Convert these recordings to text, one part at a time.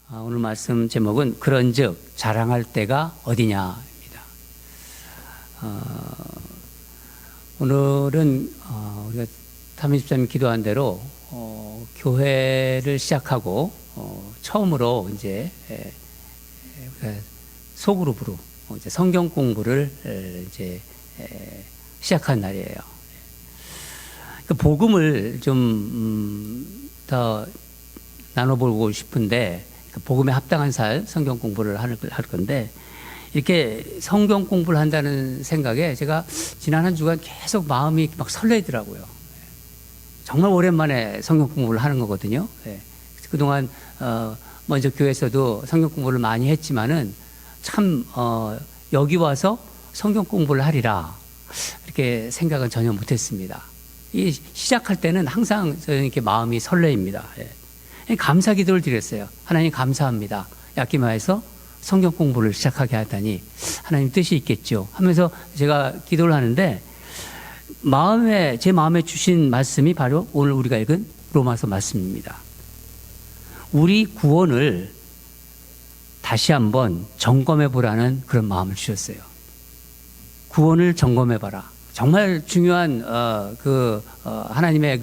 오늘 말씀 제목은 그런즉 자랑할 때가 어디냐입니다. 오늘은 우리가 탐임집사님 기도한 대로 교회를 시작하고 처음으로 이제 소그룹으로 이제 성경 공부를 이제 시작한 날이에요. 그 복음을 좀 더 나눠보고 싶은데 그 복음에 합당한 살 성경 공부를 할 건데 이렇게 성경 공부를 한다는 생각에 제가 지난 한 주간 계속 마음이 막 설레더라고요. 정말 오랜만에 성경 공부를 하는 거거든요. 그동안 먼저 교회에서도 성경 공부를 많이 했지만은 참 여기 와서 성경 공부를 하리라 이렇게 생각은 전혀 못했습니다. 이 시작할 때는 항상 저는 이렇게 마음이 설레입니다. 감사 기도를 드렸어요. 하나님 감사합니다. 약기마에서 성경 공부를 시작하게 하다니 하나님 뜻이 있겠죠 하면서 제가 기도를 하는데 제 마음에 주신 말씀이 바로 오늘 우리가 읽은 로마서 말씀입니다. 우리 구원을 다시 한번 점검해 보라는 그런 마음을 주셨어요. 구원을 점검해 봐라. 정말 중요한 하나님의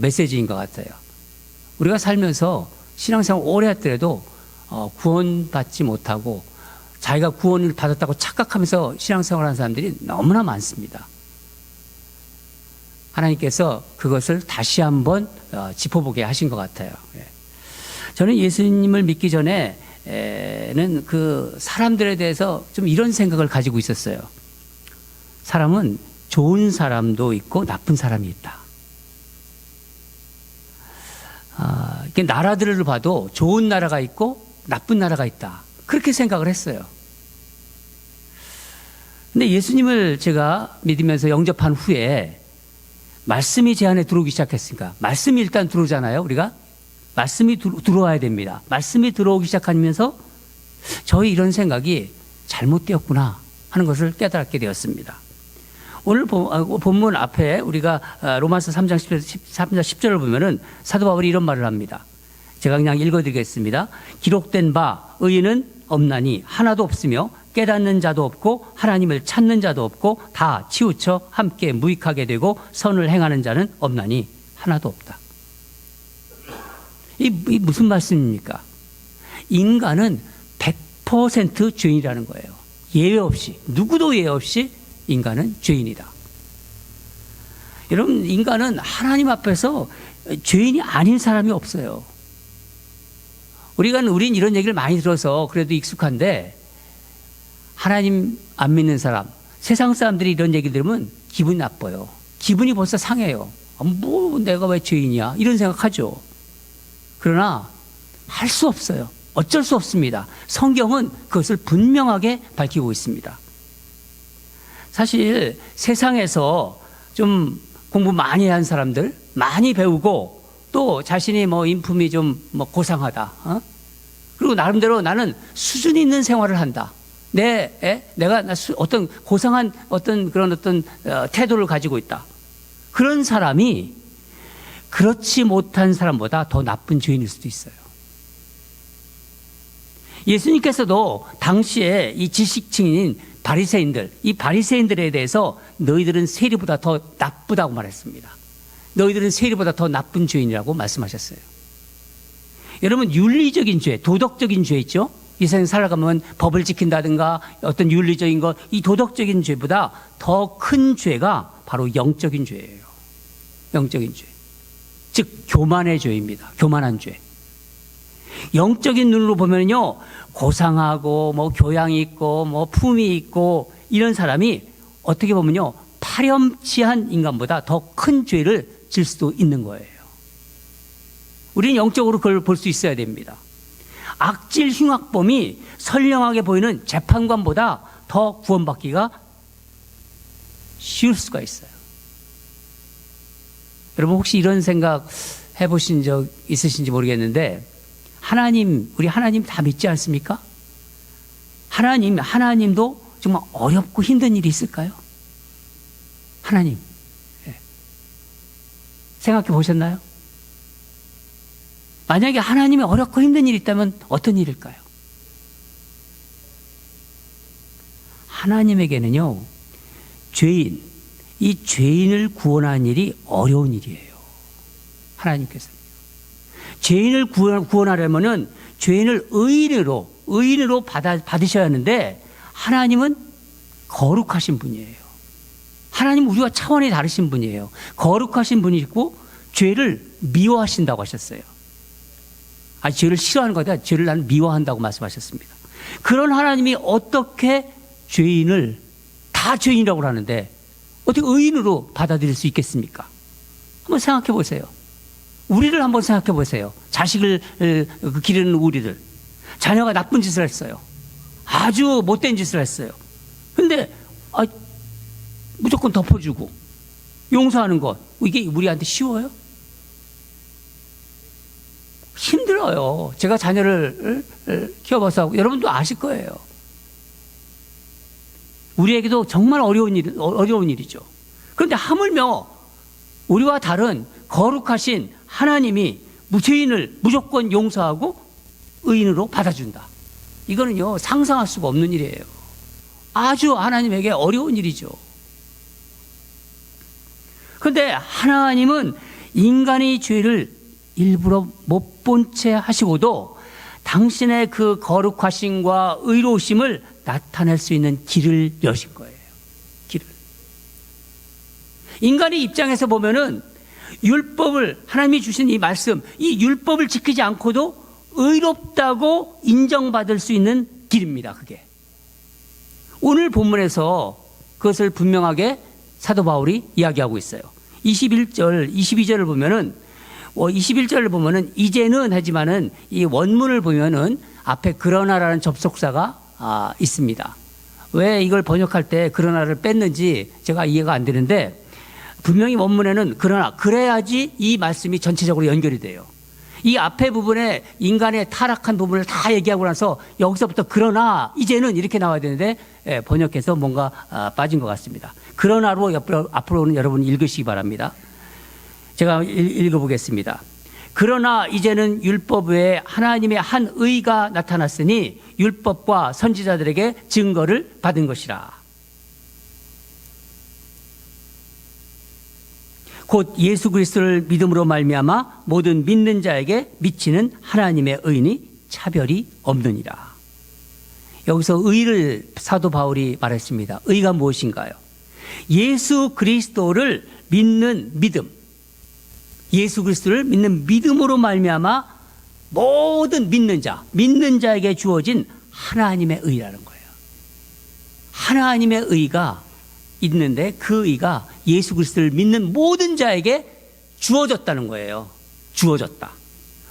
메시지인 것 같아요. 우리가 살면서 신앙생활 오래 했더라도 구원받지 못하고 자기가 구원을 받았다고 착각하면서 신앙생활하는 사람들이 너무나 많습니다. 하나님께서 그것을 다시 한번 짚어보게 하신 것 같아요. 저는 예수님을 믿기 전에는 그 사람들에 대해서 좀 이런 생각을 가지고 있었어요. 사람은 좋은 사람도 있고 나쁜 사람이 있다. 이렇게 나라들을 봐도 좋은 나라가 있고 나쁜 나라가 있다. 그렇게 생각을 했어요. 근데 예수님을 제가 믿으면서 영접한 후에 말씀이 제 안에 들어오기 시작했으니까 말씀이 일단 들어오잖아요. 우리가 말씀이 들어와야 됩니다. 말씀이 들어오기 시작하면서 저희 이런 생각이 잘못되었구나 하는 것을 깨달게 되었습니다. 오늘 본문 앞에 우리가 로마서 3장 10절을 보면은 사도 바울이 이런 말을 합니다. 제가 그냥 읽어드리겠습니다. 기록된 바 의인은 없나니 하나도 없으며 깨닫는 자도 없고 하나님을 찾는 자도 없고 다 치우쳐 함께 무익하게 되고 선을 행하는 자는 없나니 하나도 없다. 이 무슨 말씀입니까? 인간은 100% 죄인이라는 거예요. 예외 없이, 누구도 예외 없이 인간은 죄인이다. 여러분, 인간은 하나님 앞에서 죄인이 아닌 사람이 없어요. 우린 이런 얘기를 많이 들어서 그래도 익숙한데 하나님 안 믿는 사람, 세상 사람들이 이런 얘기 들으면 기분이 나빠요. 기분이 벌써 상해요. 내가 왜 죄인이야? 이런 생각하죠. 그러나 할 수 없어요. 어쩔 수 없습니다. 성경은 그것을 분명하게 밝히고 있습니다. 사실 세상에서 좀 공부 많이 한 사람들, 많이 배우고 또 자신이 인품이 좀 고상하다. 그리고 나름대로 나는 수준 있는 생활을 한다. 내가 어떤 고상한 그런 태도를 가지고 있다. 그런 사람이 그렇지 못한 사람보다 더 나쁜 죄인일 수도 있어요. 예수님께서도 당시에 이 지식층인 바리새인들, 이 바리새인들에 대해서 너희들은 세리보다 더 나쁘다고 말했습니다. 너희들은 세리보다 더 나쁜 죄인이라고 말씀하셨어요. 여러분, 윤리적인 죄, 도덕적인 죄 있죠? 이 세상 살아가면 법을 지킨다든가 어떤 윤리적인 것, 이 도덕적인 죄보다 더 큰 죄가 바로 영적인 죄예요. 영적인 죄. 즉 교만의 죄입니다. 교만한 죄. 영적인 눈으로 보면요, 고상하고 교양이 있고 품이 있고 이런 사람이 어떻게 보면요, 파렴치한 인간보다 더 큰 죄를 질 수도 있는 거예요. 우리는 영적으로 그걸 볼 수 있어야 됩니다. 악질 흉악범이 선량하게 보이는 재판관보다 더 구원받기가 쉬울 수가 있어요. 여러분, 혹시 이런 생각 해보신 적 있으신지 모르겠는데 우리 하나님 다 믿지 않습니까? 하나님도 정말 어렵고 힘든 일이 있을까요? 하나님. 생각해 보셨나요? 만약에 하나님이 어렵고 힘든 일이 있다면 어떤 일일까요? 하나님에게는요, 이 죄인을 구원하는 일이 어려운 일이에요. 하나님께서는. 죄인을 구원하려면은 죄인을 의인으로 받으셔야 하는데, 하나님은 거룩하신 분이에요. 하나님은 우리와 차원이 다르신 분이에요. 거룩하신 분이시고 죄를 미워하신다고 하셨어요. 죄를 싫어하는 것보다 죄를 나는 미워한다고 말씀하셨습니다. 그런 하나님이 어떻게 죄인을 다 죄인이라고 하는데 어떻게 의인으로 받아들일 수 있겠습니까? 한번 생각해 보세요. 우리를 한번 생각해 보세요. 자식을 기르는 우리들. 자녀가 나쁜 짓을 했어요. 아주 못된 짓을 했어요. 근데 무조건 덮어주고 용서하는 것, 이게 우리한테 쉬워요? 힘들어요. 제가 자녀를 키워봐서 여러분도 아실 거예요. 우리에게도 정말 어려운 일이죠. 그런데 하물며 우리와 다른 거룩하신 하나님이 죄인을 무조건 용서하고 의인으로 받아준다. 이거는요, 상상할 수가 없는 일이에요. 아주 하나님에게 어려운 일이죠. 그런데 하나님은 인간의 죄를 일부러 못 본 채 하시고도 당신의 그 거룩하심과 의로우심을 나타낼 수 있는 길을 여신 거예요. 길을. 인간의 입장에서 보면은 율법을, 하나님이 주신 이 말씀, 이 율법을 지키지 않고도 의롭다고 인정받을 수 있는 길입니다. 그게. 오늘 본문에서 그것을 분명하게 사도 바울이 이야기하고 있어요. 21절, 22절을 보면은 21절을 보면은 이제는 하지만은 이 원문을 보면은 앞에 그러나라는 접속사가 있습니다. 왜 이걸 번역할 때 그러나를 뺐는지 제가 이해가 안 되는데, 분명히 원문에는 그러나, 그래야지 이 말씀이 전체적으로 연결이 돼요. 이 앞에 부분에 인간의 타락한 부분을 다 얘기하고 나서 여기서부터 그러나 이제는 이렇게 나와야 되는데, 번역해서 뭔가 빠진 것 같습니다. 그러나로 앞으로는 여러분 읽으시기 바랍니다. 제가 읽어보겠습니다. 그러나 이제는 율법 외에 하나님의 한 의가 나타났으니 율법과 선지자들에게 증거를 받은 것이라. 곧 예수 그리스도를 믿음으로 말미암아 모든 믿는 자에게 미치는 하나님의 의인이 차별이 없느니라. 여기서 의를 사도 바울이 말했습니다. 의가 무엇인가요? 예수 그리스도를 믿는 믿음, 예수 그리스도를 믿는 믿음으로 말미암아 모든 믿는 자에게 주어진 하나님의 의라는 거예요. 하나님의 의가 있는데 그 의가 예수 그리스도를 믿는 모든 자에게 주어졌다는 거예요. 주어졌다.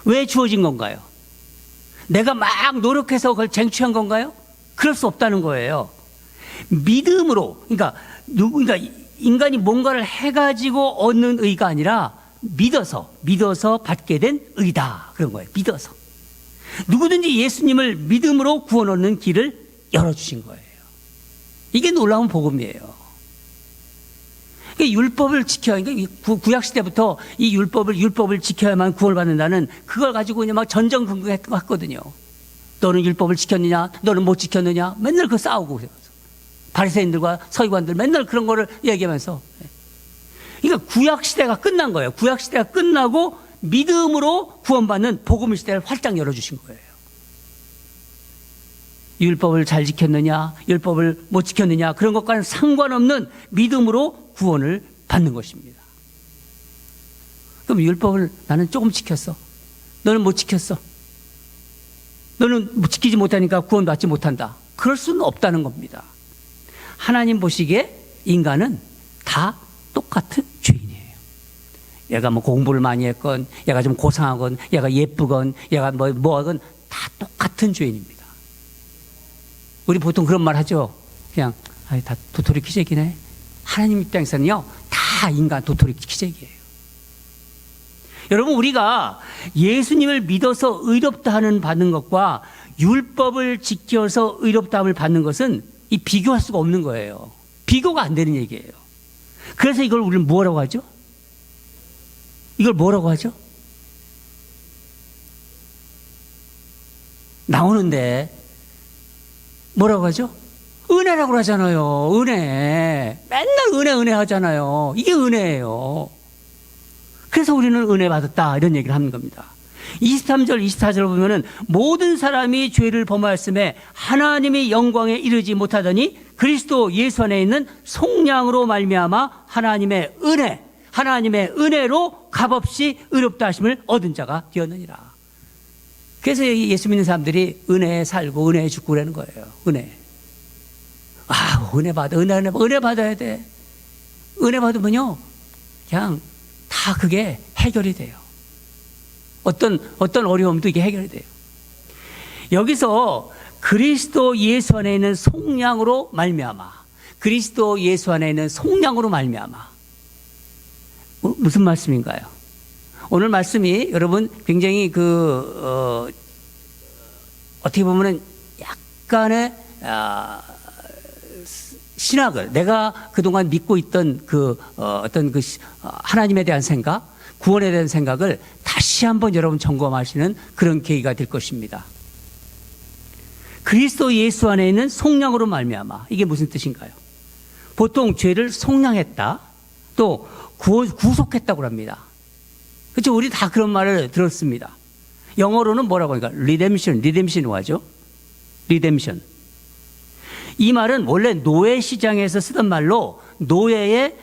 왜 주어진 건가요? 내가 막 노력해서 그걸 쟁취한 건가요? 그럴 수 없다는 거예요. 믿음으로, 그러니까 인간이 뭔가를 해가지고 얻는 의가 아니라 믿어서 받게 된 의다. 그런 거예요. 믿어서. 누구든지 예수님을 믿음으로 구원 얻는 길을 열어주신 거예요. 이게 놀라운 복음이에요. 율법을 지켜야, 구약시대부터 이 율법을 지켜야만 구원을 받는다는 그걸 가지고 그냥 막 전전긍긍했거든요. 너는 율법을 지켰느냐? 너는 못 지켰느냐? 맨날 그 싸우고. 바리새인들과 서기관들 맨날 그런 거를 얘기하면서. 그러니까 구약시대가 끝난 거예요. 구약시대가 끝나고 믿음으로 구원받는 복음의 시대를 활짝 열어주신 거예요. 율법을 잘 지켰느냐, 율법을 못 지켰느냐, 그런 것과는 상관없는 믿음으로 구원을 받는 것입니다. 그럼 율법을 나는 조금 지켰어. 너는 못 지켰어. 너는 지키지 못하니까 구원받지 못한다. 그럴 수는 없다는 겁니다. 하나님 보시기에 인간은 다 똑같은 죄인이에요. 얘가 뭐 공부를 많이 했건, 얘가 좀 고상하건, 얘가 예쁘건, 얘가 뭐하건 다 똑같은 죄인입니다. 우리 보통 그런 말 하죠. 그냥 다 도토리 키재기네. 하나님 입장에서는요, 다 인간 도토리 키재기예요. 여러분, 우리가 예수님을 믿어서 의롭다 하는 받는 것과 율법을 지켜서 의롭다함을 받는 것은 이 비교할 수가 없는 거예요. 비교가 안 되는 얘기예요. 그래서 이걸 우리는 뭐라고 하죠? 이걸 뭐라고 하죠? 나오는데 뭐라고 하죠? 은혜라고 하잖아요. 은혜. 맨날 은혜 하잖아요. 이게 은혜예요. 그래서 우리는 은혜 받았다 이런 얘기를 하는 겁니다. 23절 24절 보면은 모든 사람이 죄를 범하였음에 하나님의 영광에 이르지 못하더니 그리스도 예수 안에 있는 속량으로 말미암아 하나님의 은혜로 값없이 의롭다 하심을 얻은 자가 되었느니라. 그래서 예수 믿는 사람들이 은혜에 살고 은혜에 죽고 그러는 거예요. 은혜. 은혜 받아야 돼. 은혜 받으면요, 그냥 다 그게 해결이 돼요. 어떤 어려움도 이게 해결이 돼요. 여기서 그리스도 예수 안에 있는 속량으로 말미암아. 그리스도 예수 안에 있는 속량으로 말미암아. 무슨 말씀인가요? 오늘 말씀이 여러분 굉장히 어떻게 보면은 약간의 신학을 내가 그동안 믿고 있던 하나님에 대한 생각, 구원에 대한 생각을 다시 한번 여러분 점검하시는 그런 계기가 될 것입니다. 그리스도 예수 안에 있는 속량으로 말미암아. 이게 무슨 뜻인가요? 보통 죄를 속량했다, 또 구속했다고 합니다. 그렇죠? 우리 다 그런 말을 들었습니다. 영어로는 뭐라고 하니까 리뎀션이라고 하죠. 리뎀션. 이 말은 원래 노예 시장에서 쓰던 말로 노예의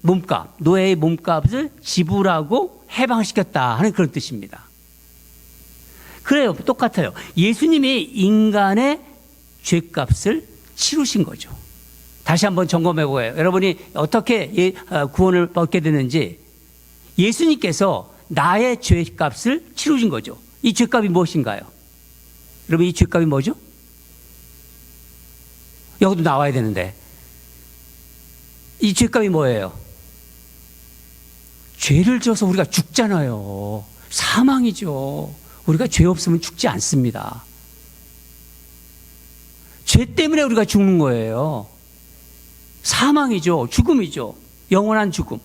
몸값을 지불하고 해방시켰다 하는 그런 뜻입니다. 그래요. 똑같아요. 예수님이 인간의 죄값을 치르신 거죠. 다시 한번 점검해 보아요. 여러분이 어떻게 구원을 받게 되는지, 예수님께서 나의 죄값을 치르신 거죠. 이 죄값이 무엇인가요? 여러분, 이 죄값이 뭐죠? 여기도 나와야 되는데, 이 죄값이 뭐예요? 죄를 져서 우리가 죽잖아요. 사망이죠. 우리가 죄 없으면 죽지 않습니다. 죄 때문에 우리가 죽는 거예요. 사망이죠. 죽음이죠. 영원한 죽음.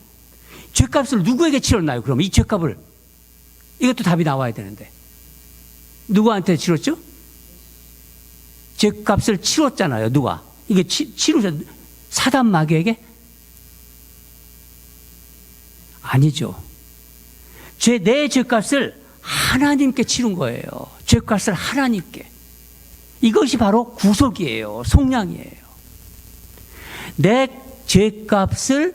죄값을 누구에게 치렀나요? 그럼 이 죄값을. 이것도 답이 나와야 되는데. 누구한테 치렀죠? 죄값을 치렀잖아요. 누가? 이게 치르셨, 사단 마귀에게? 아니죠. 내 죄값을 하나님께 치른 거예요. 죄값을 하나님께. 이것이 바로 구속이에요. 속량이에요. 내 죄값이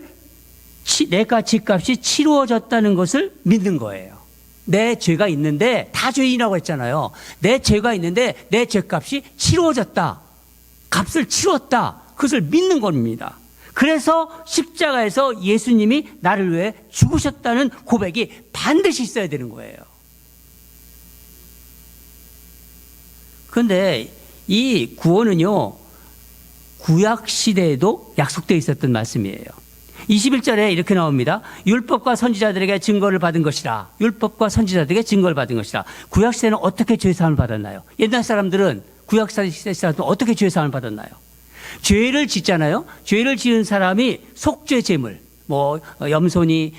치루어졌다는 것을 믿는 거예요. 내 죄가 있는데, 다 죄인이라고 했잖아요. 내 죄가 있는데 내 죄값이 치루어졌다. 값을 치렀다. 그것을 믿는 겁니다. 그래서 십자가에서 예수님이 나를 위해 죽으셨다는 고백이 반드시 있어야 되는 거예요. 그런데 이 구원은요, 구약 시대에도 약속되어 있었던 말씀이에요. 21절에 이렇게 나옵니다. 율법과 선지자들에게 증거를 받은 것이라. 율법과 선지자들에게 증거를 받은 것이라. 구약 시대는 어떻게 죄사함을 받았나요? 옛날 사람들은, 구약 시대 사람들은 어떻게 죄사함을 받았나요? 죄를 짓잖아요. 죄를 지은 사람이 속죄 제물, 염소니,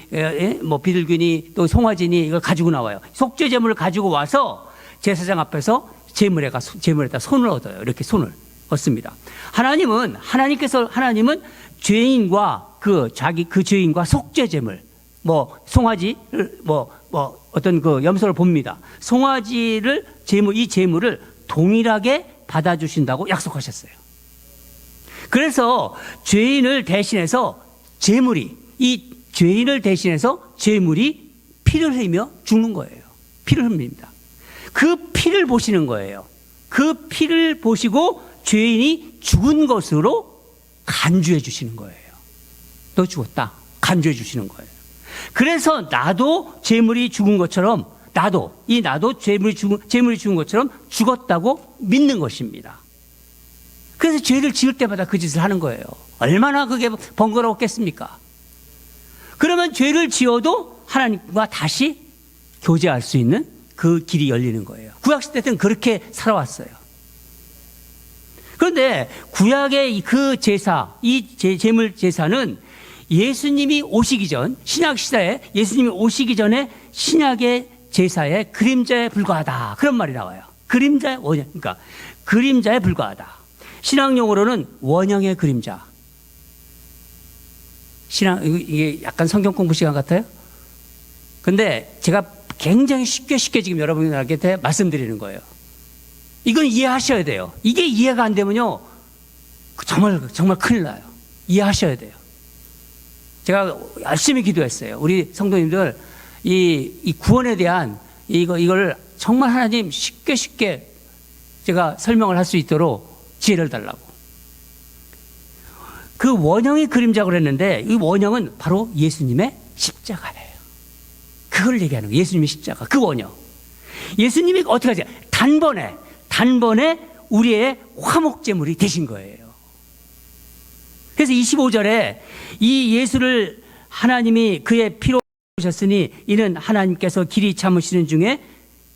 비둘기니, 또 송아지니 이걸 가지고 나와요. 속죄 제물을 가지고 와서 제사장 앞에서 제물에다 손을 얻어요. 이렇게 손을 얻습니다. 하나님은 죄인과 그 죄인과 속죄 제물, 송아지, 어떤 염소를 봅니다. 송아지를 이 제물을 동일하게 받아주신다고 약속하셨어요. 그래서 죄인을 대신해서 제물이 피를 흘리며 죽는 거예요. 피를 흘립니다. 그 피를 보시는 거예요. 그 피를 보시고 죄인이 죽은 것으로 간주해 주시는 거예요. 너 죽었다. 간주해 주시는 거예요. 그래서 나도 제물이 죽은 것처럼, 나도 제물이 죽은 것처럼 죽었다고 믿는 것입니다. 그래서 죄를 지을 때마다 그 짓을 하는 거예요. 얼마나 그게 번거롭겠습니까? 그러면 죄를 지어도 하나님과 다시 교제할 수 있는 그 길이 열리는 거예요. 구약시대 때는 그렇게 살아왔어요. 그런데 구약의 그 제사, 이 제물 제사는 예수님이 오시기 전, 신약시대에 예수님이 오시기 전에 신약의 제사의 그림자에 불과하다. 그런 말이 나와요. 그림자의 원형, 그러니까 그림자에 불과하다. 신학 용어로는 원형의 그림자. 이게 약간 성경 공부 시간 같아요? 근데 제가 굉장히 쉽게 지금 여러분들한테 말씀드리는 거예요. 이건 이해하셔야 돼요. 이게 이해가 안 되면요, 정말 큰일 나요. 이해하셔야 돼요. 제가 열심히 기도했어요. 우리 성도님들, 이 구원에 대한 이걸 정말 하나님 쉽게 제가 설명을 할 수 있도록 지혜를 달라고. 그 원형의 그림자고 그랬는데, 이 원형은 바로 예수님의 십자가예요. 그걸 얘기하는 거예요. 예수님의 십자가, 그 원형. 예수님이 어떻게 하세요? 단번에 우리의 화목제물이 되신 거예요. 그래서 25절에 이 예수를 하나님이 그의 피로 오셨으니 이는 하나님께서 길이 참으시는 중에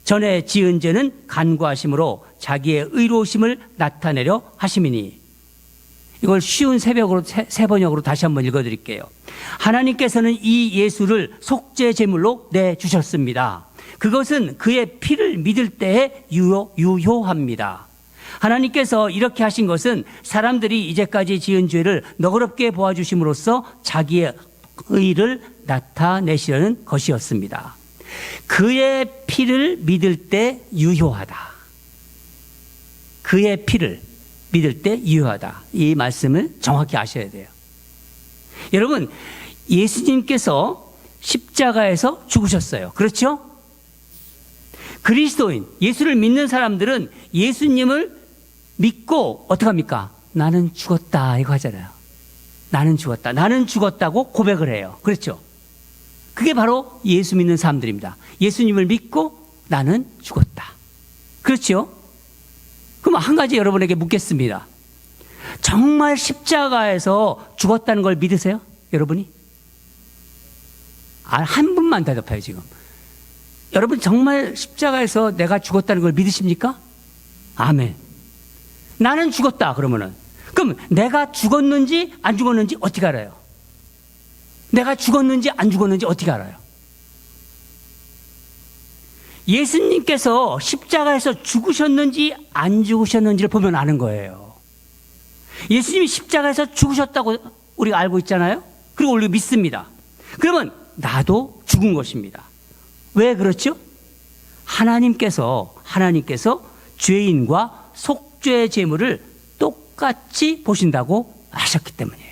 전에 지은 죄는 간구하심으로 자기의 의로우심을 나타내려 하심이니. 이걸 쉬운 세 번역으로 다시 한번 읽어드릴게요. 하나님께서는 이 예수를 속죄 제물로 내주셨습니다. 그것은 그의 피를 믿을 때에 유효합니다. 하나님께서 이렇게 하신 것은 사람들이 이제까지 지은 죄를 너그럽게 보아주심으로써 자기의 의를 나타내시려는 것이었습니다. 그의 피를 믿을 때 유효하다. 그의 피를 믿을 때 유효하다. 이 말씀을 정확히 아셔야 돼요. 여러분, 예수님께서 십자가에서 죽으셨어요. 그렇죠? 그리스도인, 예수를 믿는 사람들은 예수님을 믿고 어떻게 합니까? 나는 죽었다 이거 하잖아요. 나는 죽었다. 나는 죽었다고 고백을 해요. 그렇죠? 그게 바로 예수 믿는 사람들입니다. 예수님을 믿고 나는 죽었다. 그렇죠? 그럼 한 가지 여러분에게 묻겠습니다. 정말 십자가에서 죽었다는 걸 믿으세요? 여러분이? 한 분만 대답해요 지금. 여러분 정말 십자가에서 내가 죽었다는 걸 믿으십니까? 아멘. 나는 죽었다 그러면은, 그럼 내가 죽었는지 안 죽었는지 어떻게 알아요? 내가 죽었는지 안 죽었는지 어떻게 알아요? 예수님께서 십자가에서 죽으셨는지 안 죽으셨는지를 보면 아는 거예요. 예수님이 십자가에서 죽으셨다고 우리가 알고 있잖아요. 그리고 우리가 믿습니다. 그러면 나도 죽은 것입니다. 왜 그렇죠? 하나님께서 죄인과 속죄 제물을 똑같이 보신다고 하셨기 때문이에요.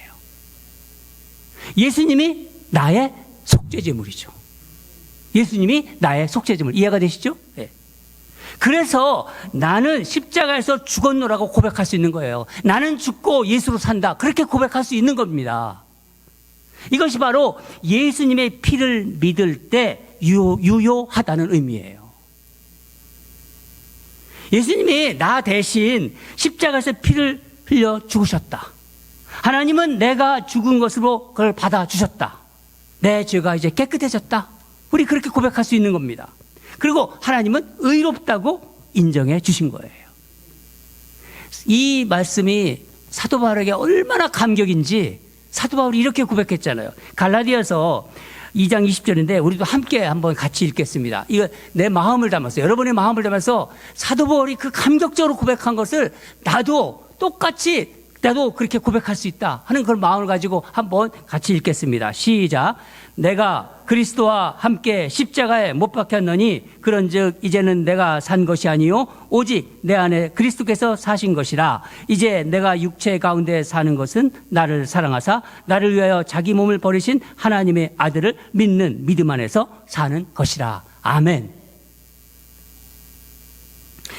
예수님이 나의 속죄 제물이죠. 예수님이 나의 속죄 제물. 이해가 되시죠? 네. 그래서 나는 십자가에서 죽었노라고 고백할 수 있는 거예요. 나는 죽고 예수로 산다. 그렇게 고백할 수 있는 겁니다. 이것이 바로 예수님의 피를 믿을 때 유효하다는 의미예요. 예수님이 나 대신 십자가에서 피를 흘려 죽으셨다. 하나님은 내가 죽은 것으로 그걸 받아주셨다. 내 죄가 이제 깨끗해졌다. 우리 그렇게 고백할 수 있는 겁니다. 그리고 하나님은 의롭다고 인정해 주신 거예요. 이 말씀이 사도 바울에게 얼마나 감격인지 사도 바울이 이렇게 고백했잖아요. 갈라디아서 2장 20절인데 우리도 함께 한번 같이 읽겠습니다. 이거 내 마음을 담았어요. 여러분의 마음을 담아서 사도 바울이 그 감격적으로 고백한 것을 나도 똑같이 나도 그렇게 고백할 수 있다 하는 그런 마음을 가지고 한번 같이 읽겠습니다. 시작. 내가 그리스도와 함께 십자가에 못 박혔느니 그런즉 이제는 내가 산 것이 아니요 오직 내 안에 그리스도께서 사신 것이라. 이제 내가 육체 가운데 사는 것은 나를 사랑하사 나를 위하여 자기 몸을 버리신 하나님의 아들을 믿는 믿음 안에서 사는 것이라. 아멘.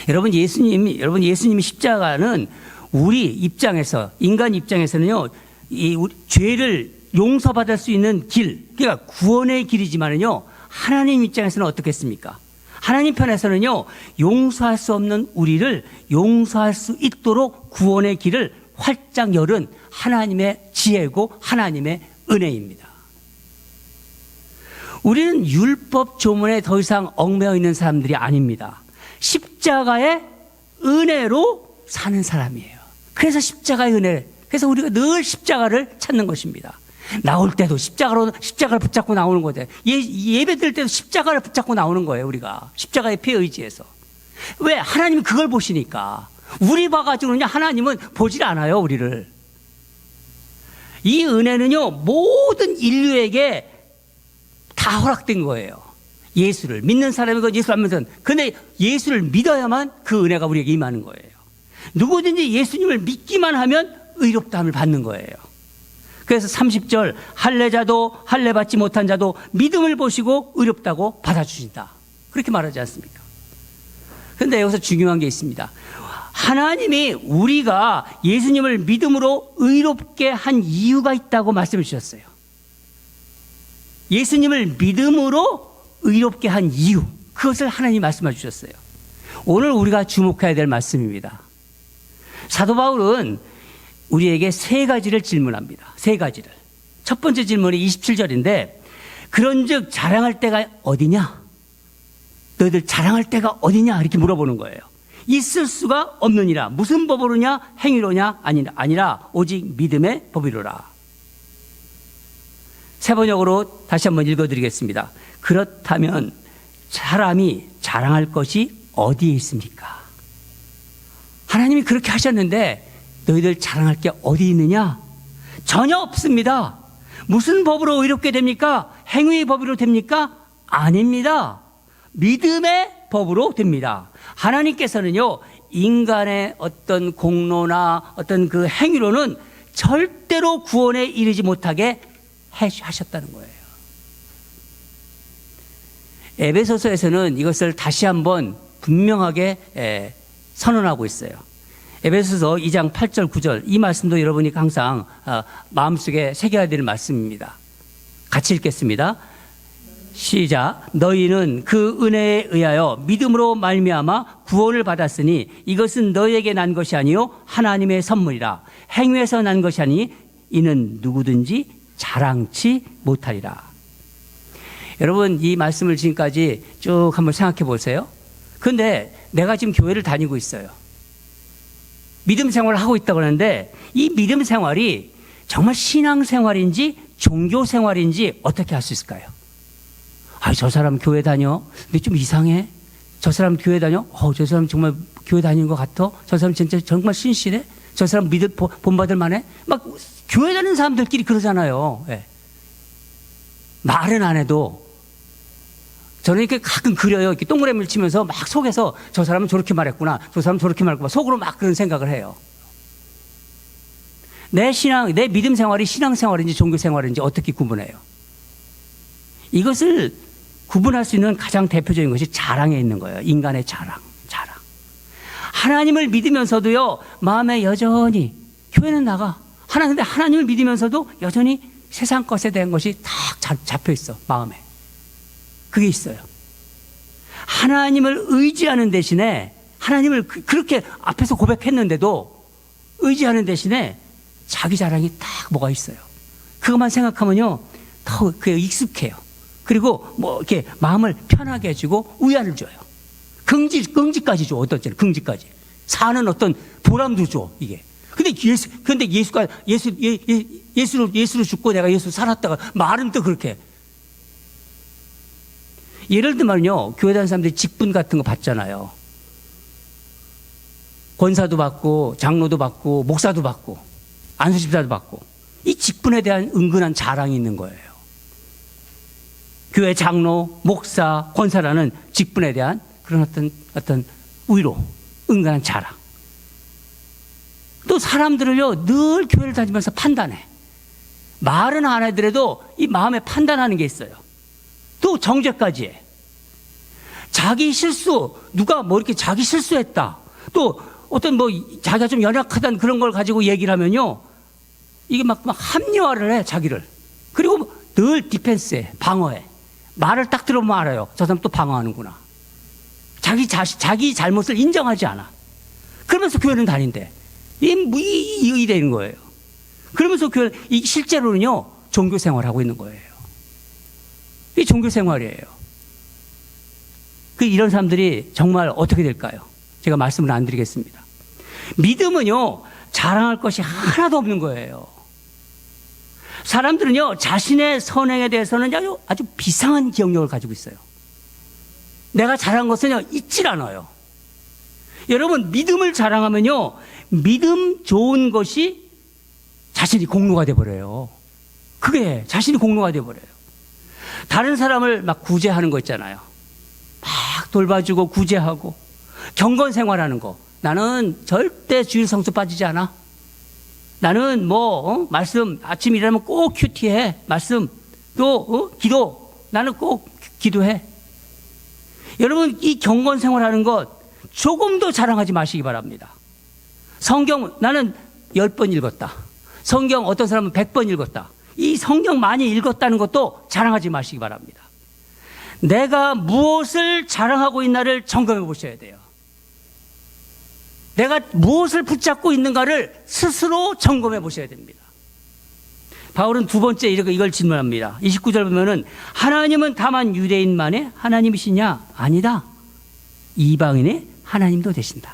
여러분 예수님의 십자가는 우리 입장에서, 인간 입장에서는요, 우리 죄를 용서받을 수 있는 길, 그러니까 구원의 길이지만은요, 하나님 입장에서는 어떻겠습니까? 하나님 편에서는요, 용서할 수 없는 우리를 용서할 수 있도록 구원의 길을 활짝 열은 하나님의 지혜고 하나님의 은혜입니다. 우리는 율법 조문에 더 이상 얽매여 있는 사람들이 아닙니다. 십자가의 은혜로 사는 사람이에요. 그래서 십자가의 은혜, 그래서 우리가 늘 십자가를 찾는 것입니다. 나올 때도 십자가를 붙잡고 나오는 거죠. 예배 드릴 때도 십자가를 붙잡고 나오는 거예요. 우리가 십자가의 피에 의지해서. 왜? 하나님은 그걸 보시니까. 우리 봐가지고는 하나님은 보질 않아요, 우리를. 이 은혜는요, 모든 인류에게 다 허락된 거예요. 예수를 믿는 사람이고 예수를 안 믿는 사람. 근데 예수를 믿어야만 그 은혜가 우리에게 임하는 거예요. 누구든지 예수님을 믿기만 하면 의롭다함을 받는 거예요. 그래서 30절, 할례자도 할례 받지 못한 자도 믿음을 보시고 의롭다고 받아주신다. 그렇게 말하지 않습니까? 그런데 여기서 중요한 게 있습니다. 하나님이 우리가 예수님을 믿음으로 의롭게 한 이유가 있다고 말씀해 주셨어요. 예수님을 믿음으로 의롭게 한 이유, 그것을 하나님이 말씀해 주셨어요. 오늘 우리가 주목해야 될 말씀입니다. 사도 바울은 우리에게 세 가지를 질문합니다. 세 가지를. 첫 번째 질문이 27절인데, 그런즉 자랑할 때가 어디냐? 너희들 자랑할 때가 어디냐? 이렇게 물어보는 거예요. 있을 수가 없느니라. 무슨 법으로냐? 행위로냐? 아니라 오직 믿음의 법이로라. 세 번역으로 다시 한번 읽어드리겠습니다. 그렇다면 사람이 자랑할 것이 어디에 있습니까? 하나님이 그렇게 하셨는데 너희들 자랑할 게 어디 있느냐? 전혀 없습니다. 무슨 법으로 의롭게 됩니까? 행위의 법으로 됩니까? 아닙니다. 믿음의 법으로 됩니다. 하나님께서는요, 인간의 어떤 공로나 어떤 그 행위로는 절대로 구원에 이르지 못하게 하셨다는 거예요. 에베소서에서는 이것을 다시 한번 분명하게 선언하고 있어요. 에베소서 2장 8절 9절, 이 말씀도 여러분이 항상 마음속에 새겨야 되는 말씀입니다. 같이 읽겠습니다. 시작. 너희는 그 은혜에 의하여 믿음으로 말미암아 구원을 받았으니 이것은 너희에게 난 것이 아니요 하나님의 선물이라. 행위에서 난 것이 아니 이는 누구든지 자랑치 못하리라. 여러분, 이 말씀을 지금까지 쭉 한번 생각해 보세요. 그런데 내가 지금 교회를 다니고 있어요. 믿음 생활을 하고 있다고 하는데 이 믿음 생활이 정말 신앙 생활인지 종교 생활인지 어떻게 할 수 있을까요? 저 사람 교회 다녀. 근데 좀 이상해. 저 사람 교회 다녀. 저 사람 정말 교회 다니는 것 같아. 저 사람 진짜 정말 신실해. 저 사람 본받을 만해. 막 교회 다니는 사람들끼리 그러잖아요. 네. 말은 안 해도 저는 이렇게 가끔 그려요. 이렇게 동그라미를 치면서 막 속에서 저 사람은 저렇게 말했구나. 저 사람은 저렇게 말했구나. 속으로 막 그런 생각을 해요. 내 믿음 생활이 신앙 생활인지 종교 생활인지 어떻게 구분해요? 이것을 구분할 수 있는 가장 대표적인 것이 자랑에 있는 거예요. 인간의 자랑. 하나님을 믿으면서도요, 마음에 여전히 교회는 나가. 근데 하나님을 믿으면서도 여전히 세상 것에 대한 것이 딱 잡혀 있어, 마음에. 그게 있어요. 하나님을 의지하는 대신에 하나님을 그렇게 앞에서 고백했는데도 의지하는 대신에 자기 자랑이 딱 뭐가 있어요. 그것만 생각하면요, 더 그게 익숙해요. 그리고 뭐 이렇게 마음을 편하게 해주고 위안을 줘요. 긍지까지 줘. 어떤 때는 긍지까지. 사는 어떤 보람도 줘, 이게. 근데 예수로 죽고 내가 예수 살았다가 말은 또 그렇게. 예를 들면요, 교회 다니는 사람들이 직분 같은 거 받잖아요. 권사도 받고, 장로도 받고, 목사도 받고, 안수집사도 받고. 이 직분에 대한 은근한 자랑이 있는 거예요. 교회 장로, 목사, 권사라는 직분에 대한 그런 어떤 위로, 은근한 자랑. 또 사람들을요, 늘 교회를 다니면서 판단해. 말은 안 하더라도 이 마음에 판단하는 게 있어요. 또 정죄까지 해. 자기 실수, 누가 뭐 이렇게 자기 실수했다. 또 어떤 뭐 자기가 좀 연약하다는 그런 걸 가지고 얘기를 하면요, 이게 막 합리화를 해, 자기를. 그리고 늘 디펜스해, 방어해. 말을 딱 들어보면 알아요. 저 사람 또 방어하는구나. 자기 잘못을 인정하지 않아. 그러면서 교회는 다닌대. 이 되는 거예요. 그러면서 실제로는요, 종교 생활하고 있는 거예요. 이 종교 생활이에요. 이런 사람들이 정말 어떻게 될까요? 제가 말씀을 안 드리겠습니다. 믿음은요, 자랑할 것이 하나도 없는 거예요. 사람들은요, 자신의 선행에 대해서는 아주 비상한 기억력을 가지고 있어요. 내가 잘한 것은요, 잊질 않아요. 여러분, 믿음을 자랑하면요, 믿음 좋은 것이 자신이 공로가 돼버려요. 그게 자신이 공로가 돼버려요. 다른 사람을 막 구제하는 거 있잖아요. 막 돌봐주고 구제하고 경건 생활하는 거. 나는 절대 주일 성수 빠지지 않아. 나는 말씀 아침 일어나면 꼭 큐티해. 말씀 또 기도 나는 꼭 기도해. 여러분, 이 경건 생활하는 것 조금도 자랑하지 마시기 바랍니다. 성경 나는 10번 읽었다. 성경 어떤 사람은 100번 읽었다. 이 성경 많이 읽었다는 것도 자랑하지 마시기 바랍니다. 내가 무엇을 자랑하고 있나를 점검해 보셔야 돼요. 내가 무엇을 붙잡고 있는가를 스스로 점검해 보셔야 됩니다. 바울은 두 번째 이걸 질문합니다. 29절 보면은 하나님은 다만 유대인만의 하나님이시냐? 아니다. 이방인의 하나님도 되신다.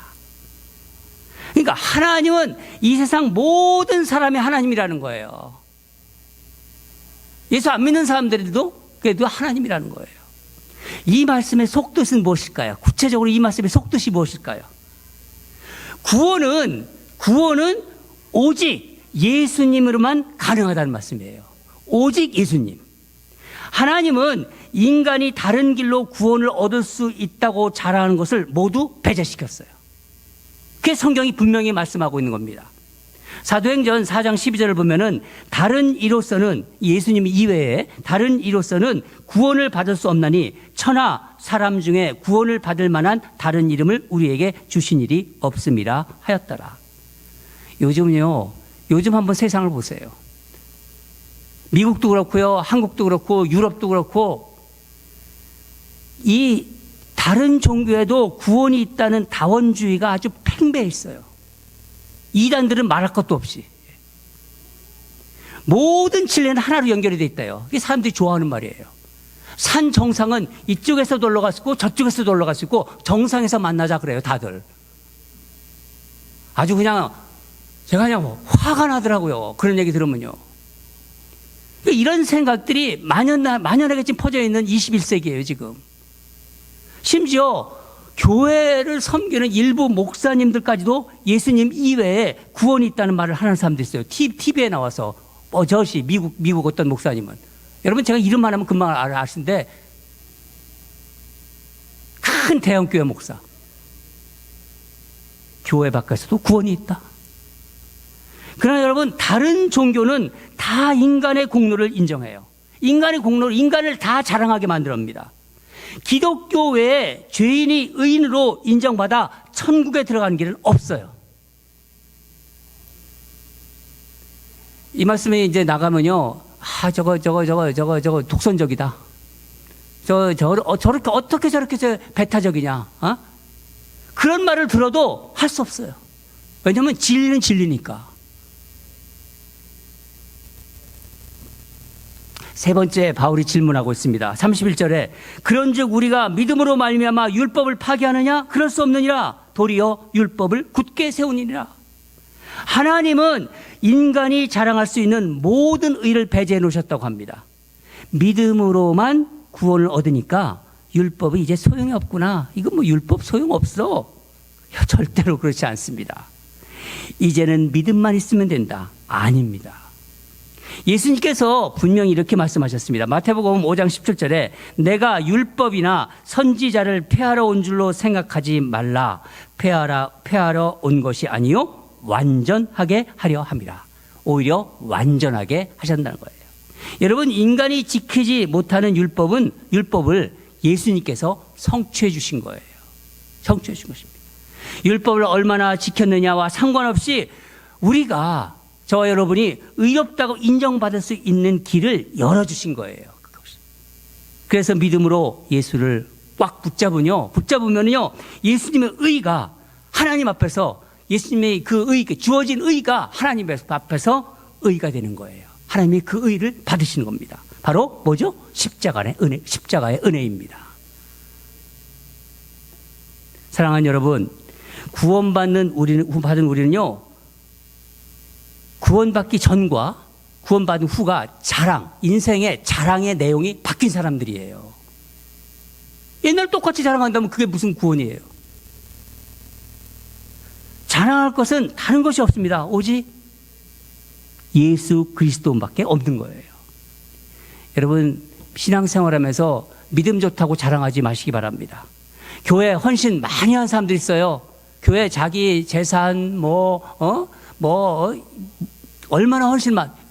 그러니까 하나님은 이 세상 모든 사람의 하나님이라는 거예요. 예수 안 믿는 사람들도 그래도 하나님이라는 거예요. 이 말씀의 속뜻은 무엇일까요? 구체적으로 이 말씀의 속뜻이 무엇일까요? 구원은 오직 예수님으로만 가능하다는 말씀이에요. 오직 예수님. 하나님은 인간이 다른 길로 구원을 얻을 수 있다고 자랑하는 것을 모두 배제시켰어요. 그게 성경이 분명히 말씀하고 있는 겁니다. 사도행전 4장 12절을 보면은 다른 이로서는 예수님 이외에 다른 이로서는 구원을 받을 수 없나니 천하 사람 중에 구원을 받을 만한 다른 이름을 우리에게 주신 일이 없음이라 하였더라. 요즘 한번 세상을 보세요. 미국도 그렇고요, 한국도 그렇고 유럽도 그렇고 이 다른 종교에도 구원이 있다는 다원주의가 아주 팽배해 있어요. 이단들은 말할 것도 없이 모든 진리는 하나로 연결이 돼 있다요. 이게 사람들이 좋아하는 말이에요. 산 정상은 이쪽에서도 올라갈 수 있고 저쪽에서도 올라갈 수 있고 정상에서 만나자 그래요, 다들. 아주 제가 그냥 화가 나더라고요, 그런 얘기 들으면요. 이런 생각들이 만연하게 지금 퍼져 있는 21세기예요, 지금. 심지어 교회를 섬기는 일부 목사님들까지도 예수님 이외에 구원이 있다는 말을 하는 사람도 있어요. TV에 나와서 저시 미국 어떤 목사님은, 여러분 제가 이름만 하면 금방 아시는데 큰 대형교회 목사, 교회 밖에서도 구원이 있다. 그러나 여러분, 다른 종교는 다 인간의 공로를 인정해요. 인간의 공로를, 인간을 다 자랑하게 만듭니다. 기독교 외에 죄인이 의인으로 인정받아 천국에 들어가는 길은 없어요. 이 말씀이 이제 나가면요, 저거 독선적이다. 저렇게 어떻게 저렇게 배타적이냐? 그런 말을 들어도 할 수 없어요. 왜냐하면 진리는 진리니까. 세 번째 바울이 질문하고 있습니다. 31절에 그런즉 우리가 믿음으로 말미암아 율법을 파기하느냐? 그럴 수 없느니라. 도리어 율법을 굳게 세우니라. 하나님은 인간이 자랑할 수 있는 모든 의를 배제해 놓으셨다고 합니다. 믿음으로만 구원을 얻으니까 율법이 이제 소용이 없구나. 이건 율법 소용없어. 절대로 그렇지 않습니다. 이제는 믿음만 있으면 된다. 아닙니다. 예수님께서 분명히 이렇게 말씀하셨습니다. 마태복음 5장 17절에 내가 율법이나 선지자를 폐하러 온 줄로 생각하지 말라. 폐하러 온 것이 아니요 완전하게 하려 함이라. 오히려 완전하게 하신다는 거예요. 여러분, 인간이 지키지 못하는 율법을 예수님께서 성취해 주신 거예요. 성취해 주신 것입니다. 율법을 얼마나 지켰느냐와 상관없이 우리가, 저와 여러분이 의롭다고 인정받을 수 있는 길을 열어주신 거예요. 그래서 믿음으로 예수를 꽉 붙잡으면요, 예수님의 의가 하나님 앞에서, 예수님의 그 주어진 의가 하나님 앞에서 의가 되는 거예요. 하나님이 그 의를 받으시는 겁니다. 바로 뭐죠? 십자가의 은혜입니다. 사랑하는 여러분, 구원받은 우리는요, 구원받기 전과 구원받은 후가 인생의 자랑의 내용이 바뀐 사람들이에요. 옛날 똑같이 자랑한다면 그게 무슨 구원이에요? 자랑할 것은 다른 것이 없습니다. 오직 예수 그리스도밖에 없는 거예요. 여러분, 신앙생활하면서 믿음 좋다고 자랑하지 마시기 바랍니다. 교회 헌신 많이 한 사람들 있어요. 교회 자기 재산 얼마나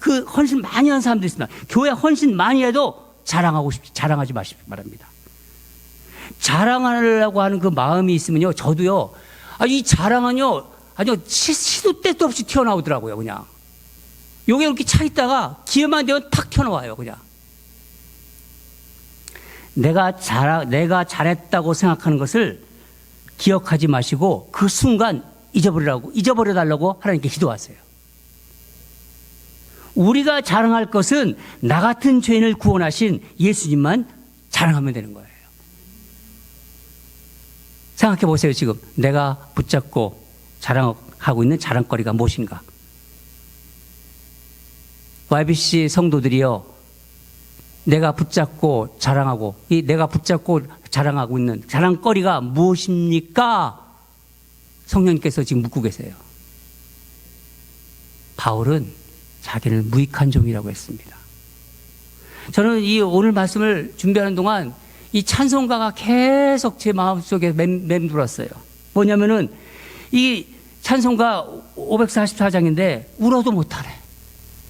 그 헌신 많이 한 사람들 있습니다. 교회 헌신 많이 해도 자랑하지 마시기 바랍니다. 자랑하려고 하는 그 마음이 있으면요, 저도요, 이 자랑은요, 아주 시도 때도 없이 튀어나오더라고요, 그냥. 요게 이렇게 차 있다가 기회만 되면 탁 튀어나와요, 그냥. 내가 잘했다고 생각하는 것을 기억하지 마시고 그 순간 잊어버려달라고 하나님께 기도하세요. 우리가 자랑할 것은 나 같은 죄인을 구원하신 예수님만 자랑하면 되는 거예요. 생각해 보세요. 지금 내가 붙잡고 자랑하고 있는 자랑거리가 무엇인가? YBC 성도들이요, 내가 붙잡고 자랑하고 있는 자랑거리가 무엇입니까? 성령님께서 지금 묻고 계세요. 바울은 자기는 무익한 종이라고 했습니다. 저는 이 오늘 말씀을 준비하는 동안 이 찬송가가 계속 제 마음속에 맴돌았어요. 뭐냐면은 이 찬송가 544장인데 울어도 못하네.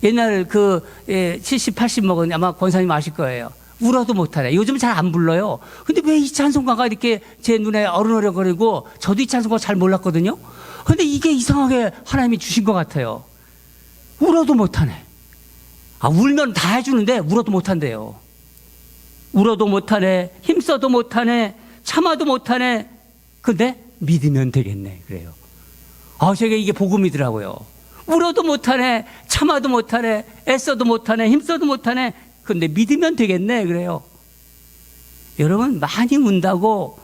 옛날 70, 80 먹은 아마 권사님 아실 거예요. 울어도 못하네. 요즘 잘 안 불러요. 근데 왜 이 찬송가가 이렇게 제 눈에 어른어른거리고, 저도 이 찬송가 잘 몰랐거든요. 근데 이게 이상하게 하나님이 주신 것 같아요. 울어도 못하네. 울면 다 해주는데 울어도 못한대요. 울어도 못하네, 힘써도 못하네, 참아도 못하네. 근데 믿으면 되겠네, 그래요. 제게 이게 복음이더라고요. 울어도 못하네, 참아도 못하네, 애써도 못하네, 힘써도 못하네. 근데 믿으면 되겠네, 그래요. 여러분, 많이 운다고,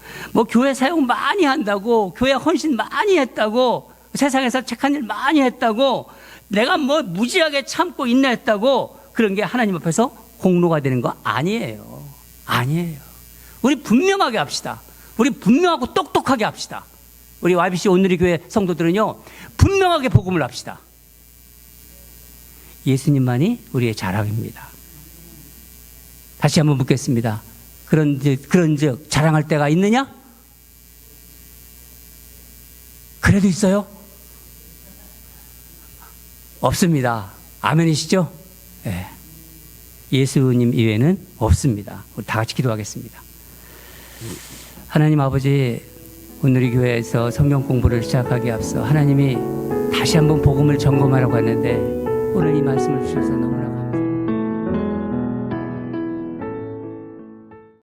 교회 사용 많이 한다고, 교회 헌신 많이 했다고, 세상에서 착한 일 많이 했다고, 내가 무지하게 참고 인내했다고, 그런 게 하나님 앞에서 공로가 되는 거 아니에요. 아니에요. 우리 분명하게 합시다. 우리 분명하고 똑똑하게 합시다. 우리 YBC 오늘의 교회 성도들은요, 분명하게 복음을 합시다. 예수님만이 우리의 자랑입니다. 다시 한번 묻겠습니다. 그런즉 자랑할 때가 있느냐? 그래도 있어요? 없습니다. 아멘이시죠? 네. 예수님 이외에는 없습니다. 우리 다 같이 기도하겠습니다. 하나님 아버지, 오늘의 교회에서 성경 공부를 시작하기에 앞서 하나님이 다시 한번 복음을 점검하라고 했는데 오늘 이 말씀을 주셔서 너무나